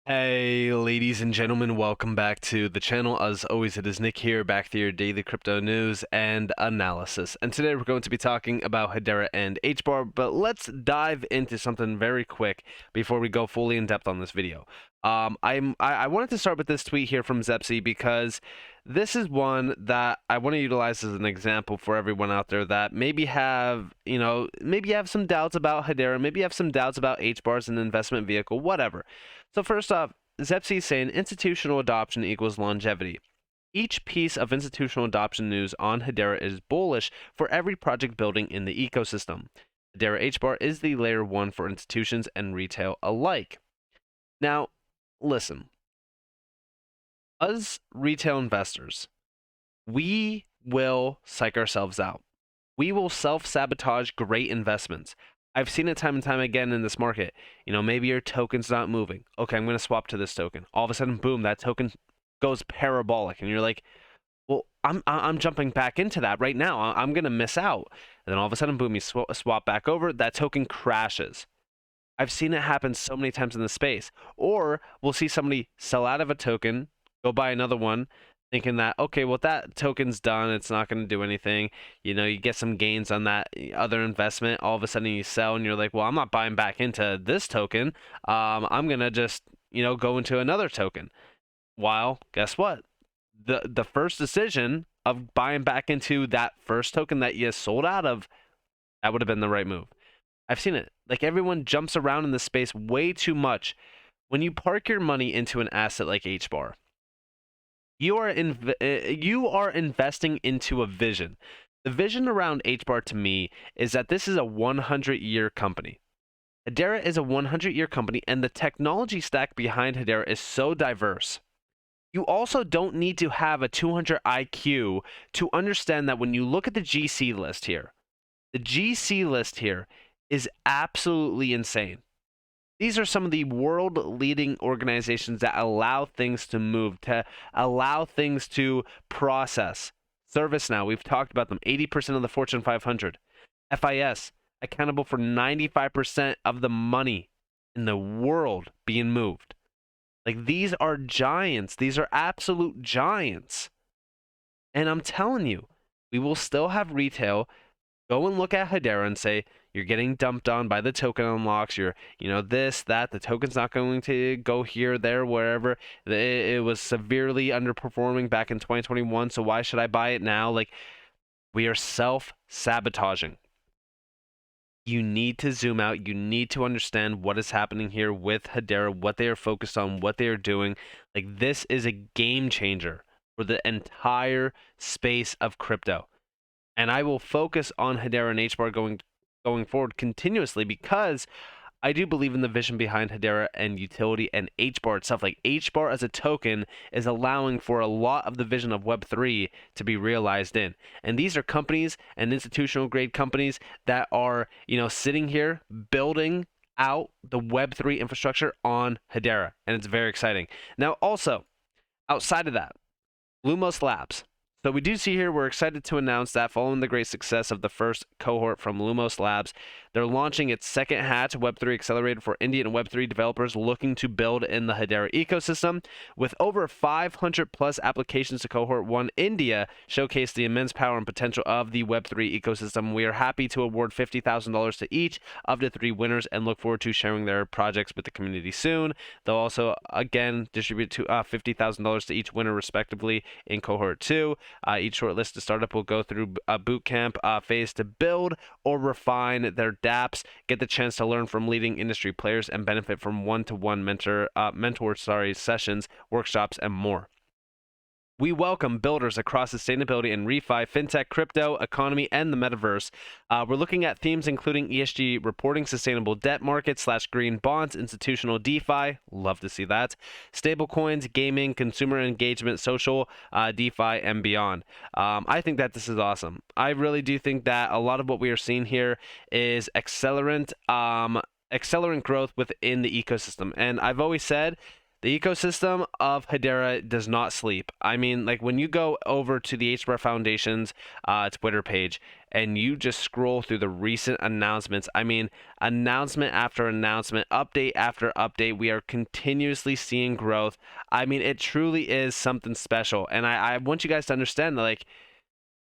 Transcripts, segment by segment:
Hey, ladies and gentlemen, welcome back to the channel. As always, it is Nick here, back to your daily crypto news and analysis. And today we're going to be talking about Hedera and HBAR, but let's dive into something very quick before we go fully in depth on this video. I wanted to start with this tweet here from Zepsi because this is one that I want to utilize as an example for everyone out there that maybe have, maybe have some doubts about Hedera, maybe have some doubts about HBAR as an investment vehicle, whatever. So first off, Zepsi is saying institutional adoption equals longevity. Each piece of institutional adoption news on Hedera is bullish for every project building in the ecosystem. Hedera HBAR is the layer 1 for institutions and retail alike. Now, listen. Us retail investors, we will psych ourselves out. We will self-sabotage great investments. I've seen it time and time again in this market. Maybe your token's not moving. Okay, I'm going to swap to this token. All of a sudden, boom, that token goes parabolic. And you're like, well, I'm jumping back into that right now. I'm going to miss out. And then all of a sudden, boom, you swap back over. That token crashes. I've seen it happen so many times in the space. Or we'll see somebody sell out of a token, go buy another one, thinking that, okay, well, that token's done. It's not going to do anything. You get some gains on that other investment. All of a sudden you sell and you're like, well, I'm not buying back into this token. I'm going to just, go into another token. While, guess what? The first decision of buying back into that first token that you sold out of, that would have been the right move. I've seen it. Like, everyone jumps around in this space way too much. When you park your money into an asset like HBAR, you are investing into a vision. The vision around HBAR to me is that this is a 100-year company. Hedera is a 100-year company, and the technology stack behind Hedera is so diverse. You also don't need to have a 200 IQ to understand that when you look at the GC list here, the GC list here is absolutely insane. These are some of the world-leading organizations that allow things to move, to allow things to process. ServiceNow, we've talked about them, 80% of the Fortune 500. FIS, accountable for 95% of the money in the world being moved. Like, these are giants. These are absolute giants. And I'm telling you, we will still have retail go and look at Hedera and say, you're getting dumped on by the token unlocks, you're, this, that, the token's not going to go here, there, wherever. It was severely underperforming back in 2021, so why should I buy it now? Like, we are self-sabotaging. You need to zoom out. You need to understand what is happening here with Hedera, what they are focused on, what they are doing. Like, this is a game changer for the entire space of crypto. And I will focus on Hedera and HBAR going forward continuously because I do believe in the vision behind Hedera and utility and HBAR itself. Like, HBAR as a token is allowing for a lot of the vision of Web3 to be realized in. And these are companies and institutional grade companies that are, sitting here building out the Web3 infrastructure on Hedera. And it's very exciting. Now, also, outside of that, Lumos Labs. So we do see here, we're excited to announce that following the great success of the first cohort from Lumos Labs, they're launching its second hatch, Web3 Accelerator for Indian Web3 developers looking to build in the Hedera ecosystem. With over 500 plus applications to Cohort 1, India showcased the immense power and potential of the Web3 ecosystem. We are happy to award $50,000 to each of the 3 winners and look forward to sharing their projects with the community soon. They'll also, again, distribute to $50,000 to each winner respectively in Cohort 2. Each shortlisted startup will go through a bootcamp phase to build or refine their dApps, get the chance to learn from leading industry players, and benefit from one-to-one mentor sessions, workshops, and more. We welcome builders across sustainability and refi, fintech, crypto, economy, and the metaverse. We're looking at themes including ESG reporting, sustainable debt markets / green bonds, institutional DeFi, love to see that, stablecoins, gaming, consumer engagement, social, DeFi, and beyond. I think that this is awesome. I really do think that a lot of what we are seeing here is accelerant growth within the ecosystem. And I've always said The ecosystem of Hedera does not sleep. I mean, like when you go over to the HBAR Foundation's Twitter page and you just scroll through the recent announcements, I mean, announcement after announcement, update after update, we are continuously seeing growth. I mean, it truly is something special. And I want you guys to understand that, like,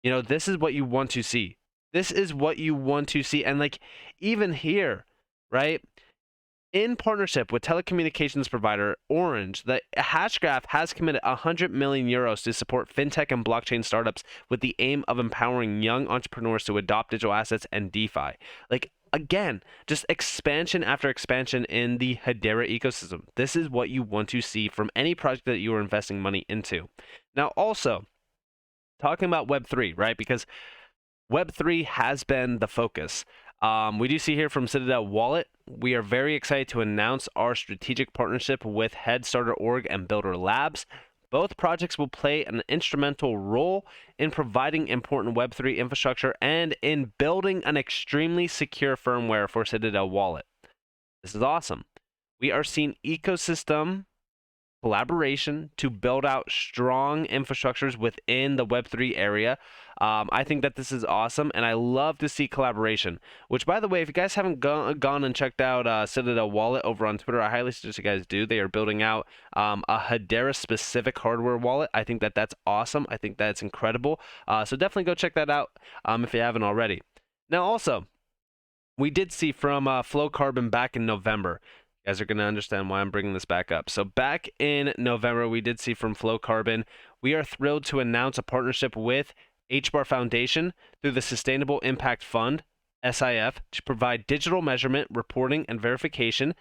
you know, this is what you want to see. This is what you want to see. And like, even here, right? In partnership with telecommunications provider Orange, the Hashgraph has committed 100 million euros to support fintech and blockchain startups with the aim of empowering young entrepreneurs to adopt digital assets and DeFi. Like, again, just expansion after expansion in the Hedera ecosystem. This is what you want to see from any project that you are investing money into. Now, also, talking about Web3, right? Because Web3 has been the focus. We do see here from Citadel Wallet, we are very excited to announce our strategic partnership with Headstarter.org and Builder Labs. Both projects will play an instrumental role in providing important Web3 infrastructure and in building an extremely secure firmware for Citadel Wallet. This is awesome. We are seeing ecosystem collaboration to build out strong infrastructures within the Web3 area. I think that this is awesome, and I love to see collaboration. Which, by the way, if you guys haven't gone and checked out Citadel Wallet over on Twitter, I highly suggest you guys do. They are building out a Hedera-specific hardware wallet. I think that that's awesome. I think that's incredible. So definitely go check that out if you haven't already. Now, also, we did see from Flow Carbon back in November. You guys are going to understand why I'm bringing this back up. So back in November, we did see from Flow Carbon, we are thrilled to announce a partnership with HBAR Foundation through the Sustainable Impact Fund, SIF, to provide digital measurement, reporting, and verification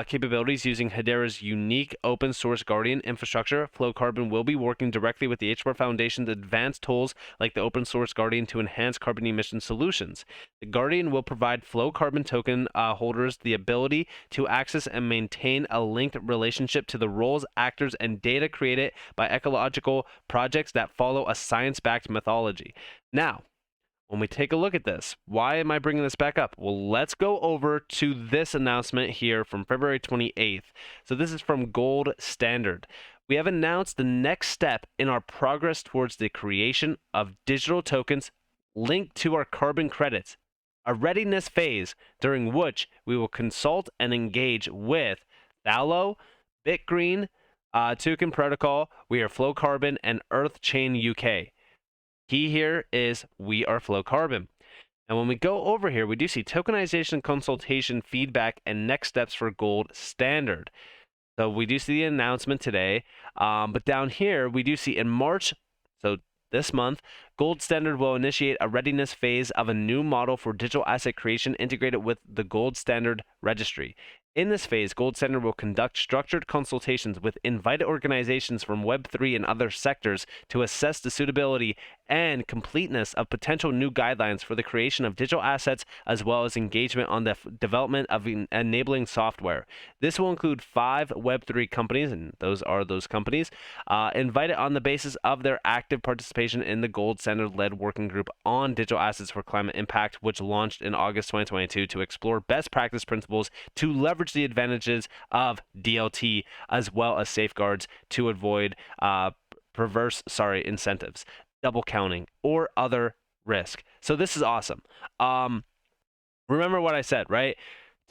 capabilities using Hedera's unique open source Guardian infrastructure. Flow Carbon will be working directly with the HBAR Foundation's advanced tools like the open source Guardian to enhance carbon emission solutions. The Guardian will provide Flow Carbon token holders the ability to access and maintain a linked relationship to the roles, actors, and data created by ecological projects that follow a science-backed methodology. Now, when we take a look at this, why am I bringing this back up? Well, let's go over to this announcement here from February 28th. So this is from Gold Standard. We have announced the next step in our progress towards the creation of digital tokens linked to our carbon credits, a readiness phase during which we will consult and engage with Thallo, BitGreen, Token Protocol, We Are Flow Carbon, and EarthChain UK. Key here is We Are Flow Carbon. And when we go over here, we do see tokenization, consultation, feedback, and next steps for Gold Standard. So we do see the announcement today. But down here, we do see in March, so this month, Gold Standard will initiate a readiness phase of a new model for digital asset creation integrated with the Gold Standard registry. In this phase, Gold Standard will conduct structured consultations with invited organizations from Web3 and other sectors to assess the suitability and completeness of potential new guidelines for the creation of digital assets, as well as engagement on the development of enabling software. This will include 5 Web3 companies, and those are those companies, invited on the basis of their active participation in the Gold Standard-led working group on digital assets for climate impact, which launched in August 2022 to explore best practice principles to leverage the advantages of DLT, as well as safeguards to avoid perverse incentives, double counting, or other risk. So this is awesome. Remember what I said, right?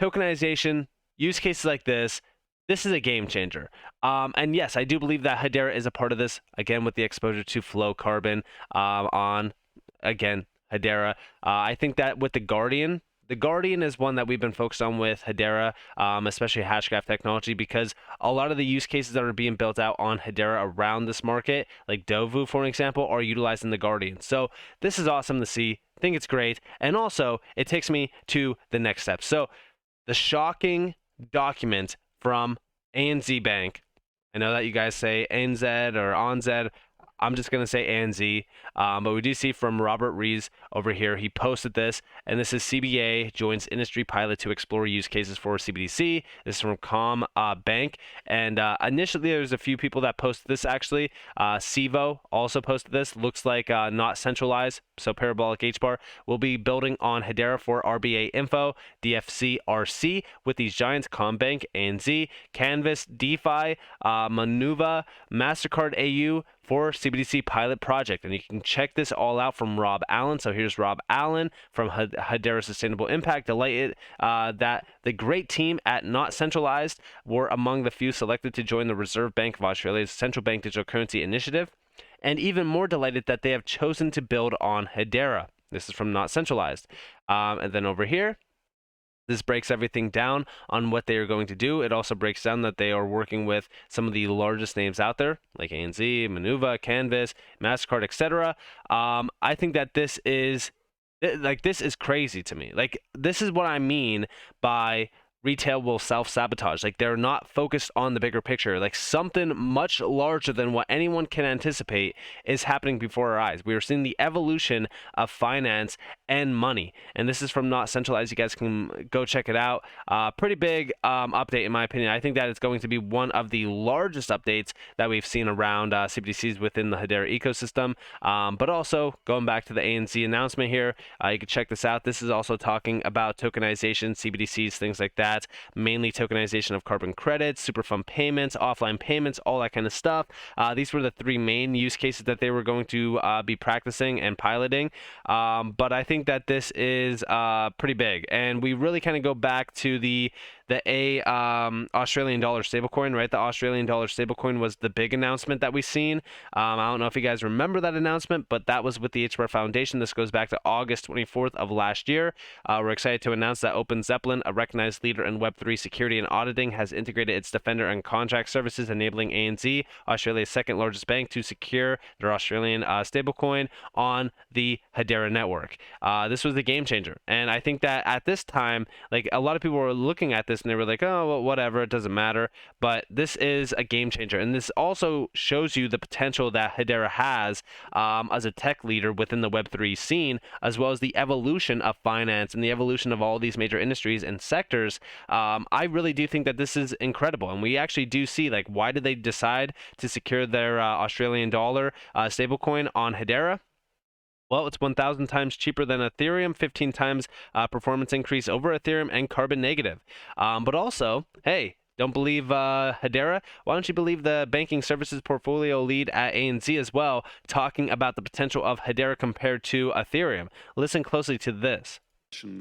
Tokenization, use cases like this is a game changer. And yes, I do believe that Hedera is a part of this, again, with the exposure to Flow Carbon on, again, Hedera. I think that with the Guardian is one that we've been focused on with Hedera, especially Hashgraph technology, because a lot of the use cases that are being built out on Hedera around this market, like Dovu, for example, are utilizing the Guardian. So this is awesome to see. I think it's great. And also, it takes me to the next step. So the shocking document from ANZ Bank. I know that you guys say ANZ or ONZ. I'm just going to say ANZ. But we do see from Robert Rees over here, he posted this, and this is CBA joins industry pilot to explore use cases for CBDC. This is from Com Bank. And initially, there's a few people that posted this actually. Sivo also posted this. Looks like not centralized, so Parabolic HBAR will be building on Hedera for RBA Info, DFC RC with these giants, Combank, ANZ, Canvas, DeFi, Manuva, MasterCard AU for CBDC pilot project. And you can check this all out from Rob Allen. So here's Rob Allen from Hedera Sustainable Impact. Delighted that the great team at Not Centralized were among the few selected to join the Reserve Bank of Australia's Central Bank Digital Currency Initiative. And even more delighted that they have chosen to build on Hedera. This is from Not Centralized. And then over here, this breaks everything down on what they are going to do. It also breaks down that they are working with some of the largest names out there, like ANZ, Manuva, Canvas, MasterCard, etc. I think that this is crazy to me. Like, this is what I mean by retail will self-sabotage. Like, they're not focused on the bigger picture. Like, something much larger than what anyone can anticipate is happening before our eyes. We are seeing the evolution of finance and money, and this is from Not Centralized. You guys can go check it out. Pretty big update in my opinion. I think that it's going to be one of the largest updates that we've seen around CBDCs within the Hedera ecosystem. But also going back to the ANZ announcement here, you can check this out. This is also talking about tokenization, CBDCs, things like that. Mainly tokenization of carbon credits, super fund payments, offline payments, all that kind of stuff. These were the three main use cases that they were going to be practicing and piloting. But I think that this is pretty big, and we really kind of go back to the Australian dollar stablecoin, right? The Australian dollar stablecoin was the big announcement that we've seen. I don't know if you guys remember that announcement, but that was with the HBAR Foundation. This goes back to August 24th of last year. We're excited to announce that Open Zeppelin, a recognized leader in Web3 security and auditing, has integrated its Defender and contract services, enabling ANZ, Australia's second largest bank, to secure their Australian stablecoin on the Hedera network. This was a game changer, and I think that at this time, like, a lot of people were looking at this and they were like, oh, well, whatever, it doesn't matter. But this is a game changer, and this also shows you the potential that Hedera has as a tech leader within the Web3 scene, as well as the evolution of finance and the evolution of all these major industries and sectors. I really do think that this is incredible, and we actually do see, like, why did they decide to secure their Australian dollar stablecoin on Hedera? Well, it's 1,000 times cheaper than Ethereum, 15 times performance increase over Ethereum, and carbon negative. But also, hey, don't believe Hedera? Why don't you believe the banking services portfolio lead at ANZ as well, talking about the potential of Hedera compared to Ethereum? Listen closely to this.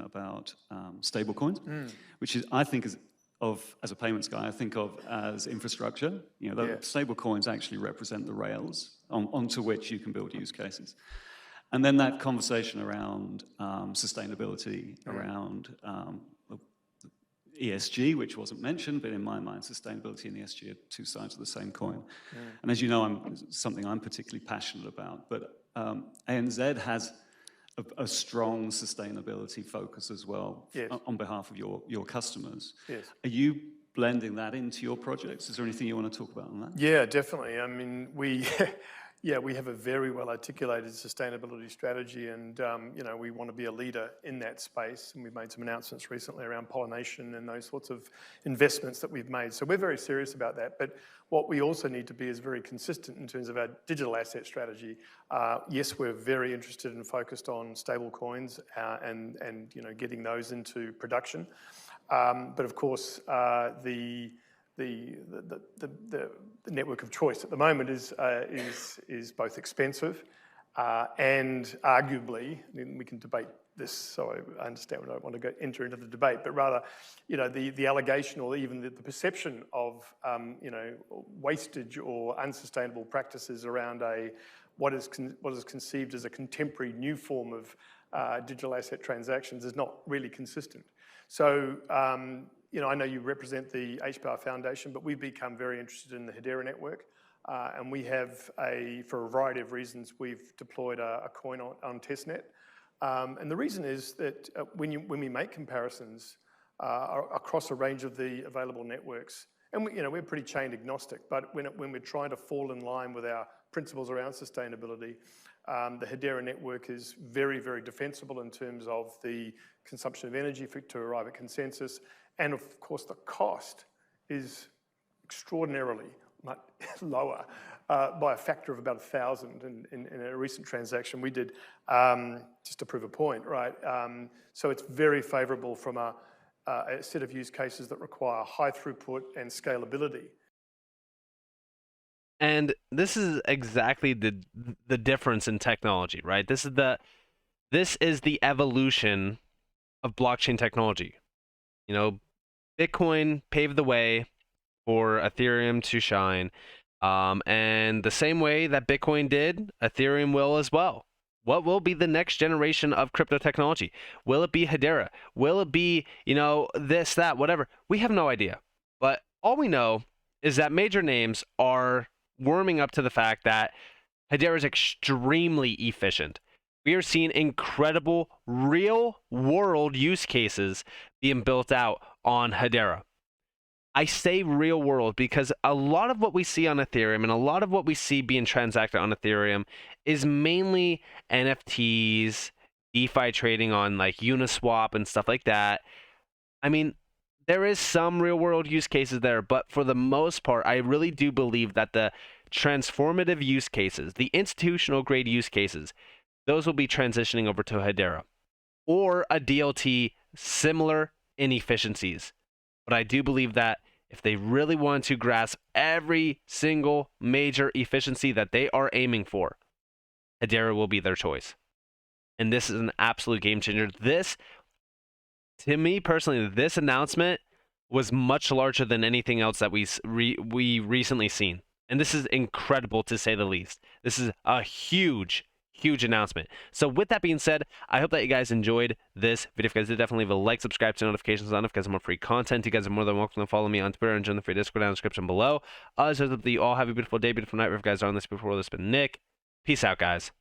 About stablecoins, which is, I think, as a payments guy, I think of as infrastructure. You know, the stablecoins actually represent the rails onto which you can build use cases. And then that conversation around sustainability, around ESG, which wasn't mentioned, but in my mind, sustainability and ESG are two sides of the same coin. And as you know, something I'm particularly passionate about. But ANZ has a strong sustainability focus as well on behalf of your customers. Are you blending that into your projects? Is there anything you want to talk about on that? Yeah, definitely. I mean, we have a very well articulated sustainability strategy, and you know, we want to be a leader in that space. And we've made some announcements recently around pollination and those sorts of investments that we've made. So we're very serious about that. But what we also need to be is very consistent in terms of our digital asset strategy. Yes, we're very interested and focused on stable coins and you know, getting those into production. But of course, the network of choice at the moment is both expensive and arguably, I mean, we can debate this, so I understand we don't want to enter into the debate, but rather, you know, the allegation or even the perception of, you know, wastage or unsustainable practices around what is conceived as a contemporary new form of digital asset transactions is not really consistent. So, you know, I know you represent the HBAR Foundation, but we've become very interested in the Hedera network, and we have for a variety of reasons, we've deployed a coin on testnet. And the reason is that when we make comparisons across a range of the available networks, And we're pretty chain agnostic, but when we're trying to fall in line with our principles around sustainability, the Hedera network is very, very defensible in terms of the consumption of energy to arrive at consensus. And of course, the cost is extraordinarily much lower by a factor of about 1,000 in a recent transaction we did, just to prove a point, right? So it's very favorable from a set of use cases that require high throughput and scalability. And this is exactly the difference in technology, right? This is the evolution of blockchain technology. Bitcoin paved the way for Ethereum to shine, and the same way that Bitcoin did, Ethereum will as well. What will be the next generation of crypto technology? Will it be Hedera? Will it be, this, that, whatever? We have no idea. But all we know is that major names are warming up to the fact that Hedera is extremely efficient. We are seeing incredible real-world use cases being built out on Hedera. I say real world because a lot of what we see on Ethereum and a lot of what we see being transacted on Ethereum is mainly NFTs, DeFi trading on like Uniswap and stuff like that. I mean, there is some real world use cases there, but for the most part, I really do believe that the transformative use cases, the institutional grade use cases, those will be transitioning over to Hedera or a DLT similar in efficiencies. But I do believe that if they really want to grasp every single major efficiency that they are aiming for, Hedera will be their choice. And this is an absolute game changer. This, to me personally, this announcement was much larger than anything else that we recently seen. And this is incredible to say the least. This is a huge announcement. So with that being said, I hope that you guys enjoyed this video. If you guys did, definitely leave a like, subscribe to notifications on if you guys have more free content. You guys are more than welcome to follow me on Twitter and join the free Discord down in the description below. Otherwise, I hope that you all have a beautiful day, beautiful night. If you guys are on this before, this has been Nick. Peace out, guys.